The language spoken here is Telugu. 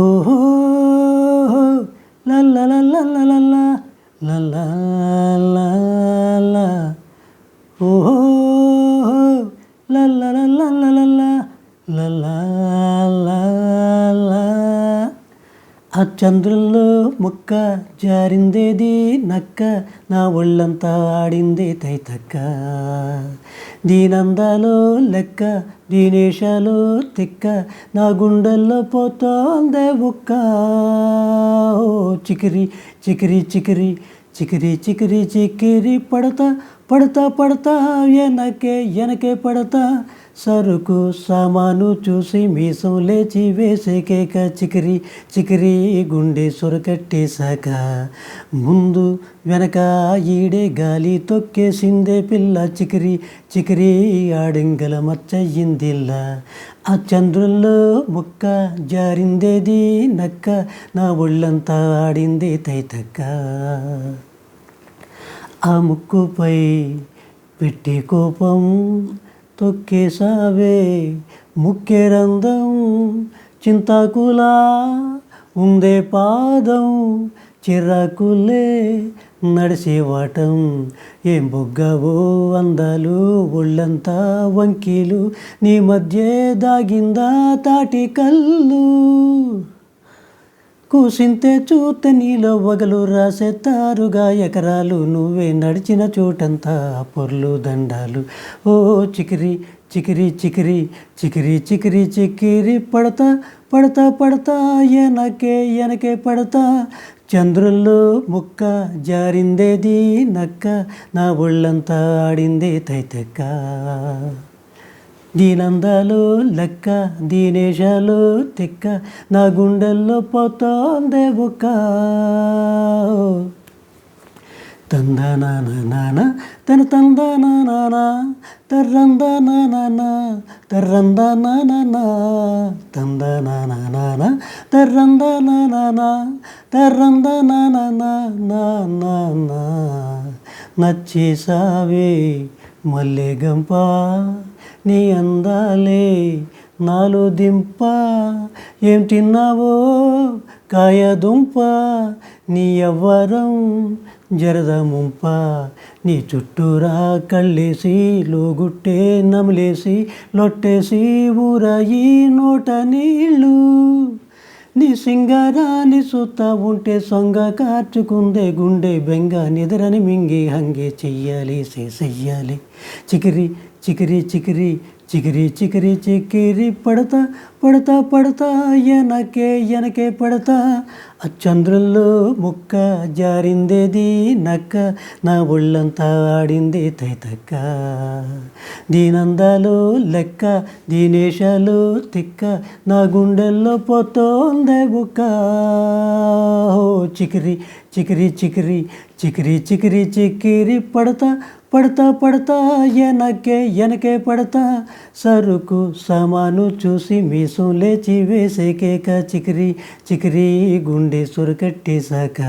ఓహో లల్లలల్లలల్ల లల్లలల్ల ఓహో లల్లలల్లలల్ల లల్లలల్ల ఆ చంద్రుల్లో ముక్క జారిందేది నక్క, నా ఒళ్ళంతా ఆడింది తైతక్క. దీనందాలో లెక్క, దీనేశాలో తిక్క, నా గుండెల్లో పోతోందే ఉక్క. ఓ చికిరి చికిరి చికిరి చికిరి చికిరి చికిరి పడతా పడతా పడతా ఎనకే ఎనకే పడతా. సరుకు సామాను చూసి మీసం లేచి వేసే కేక. చికిరి చికిరి గుండె సొరకట్టేశాక, ముందు వెనక ఈడే గాలి తొక్కేసిందే పిల్ల. చికిరి చికిరి ఆడింగల మచ్చయ్యిందిల్లా. ఆ చంద్రుల్లో ముక్క జారిందేది నక్క, నా ఒళ్ళంతా ఆడింది తైతక్క. ఆ ముక్కుపై పెట్టి కోపం తొక్కేసావే ముక్కెరందం. చింతాకులా ఉందే పాదం, చిరాకులే నడిసేవాటం. ఏం బొగ్గవో అందాలు, ఒళ్ళంతా వంకీలు, నీ మధ్య దాగిందా తాటి కళ్ళు. కూసింతే చూత నీలో వగలు రాసేతారుగా ఎకరాలు, నువ్వే నడిచిన చోటంతా పొర్లు దండాలు. ఓ చికిరి చికిరి చికిరి చికిరి చికిరి చికిరి పడతా పడతా పడతా ఎనకే ఎనకే పడతా. చంద్రుల్లో ముక్క జారిందేది నక్క, నా ఒళ్ళంతా ఆడిందే తైతక్క. దీనందాలో లెక్క, దీనేశాలో తిక్క, నా గుండెల్లో పోతోందే బుక్క. తందనాన తన తందనాన తర్రందనాన తర్రందనాన తందనాన తర్రందనాన తర్రందనాన. నచ్చేసావే మల్లె గంప, నీ అందాలే నాలో దింప. ఏం తిన్నావో కాయదుంప, నీ యవ్వరం జరద ముంప. నీ చుట్టూరా కళ్ళేసి లోగుట్టే నమిలేసి లొట్టేసి ఊరాయి నోట నీళ్ళు. నీ సింగారాన్ని చూస్తా ఉంటే సొంగ కార్చుకుందే గుండె బెంగ. నిద్రని మింగి హంగే చెయ్యాలి చెయ్యాలి. చికిరి చికిరి చికిరి చికిరి చికిరి చికిరి పడతా పడతా పడతా ఎనకే ఎనకే పడతా. ఆ చంద్రుల్లో ముక్క జారిందేది నక్క, నా ఒళ్ళంతా ఆడింది తైతక్క. దీనందాలో లెక్క, దీనేశాలో తిక్క, నా గుండెల్లో పోతోందే బుక్క. ఓ చికిరి చికిరి చికిరి చికిరి చికిరి చికిరి పడతా పడతా పడతా ఎనకే ఎనకే పడతా. సరుకు సామాను చూసి మీసం లేచి వేసే కేక. చికిరి చికిరి గుండె సొరకట్టేశాక.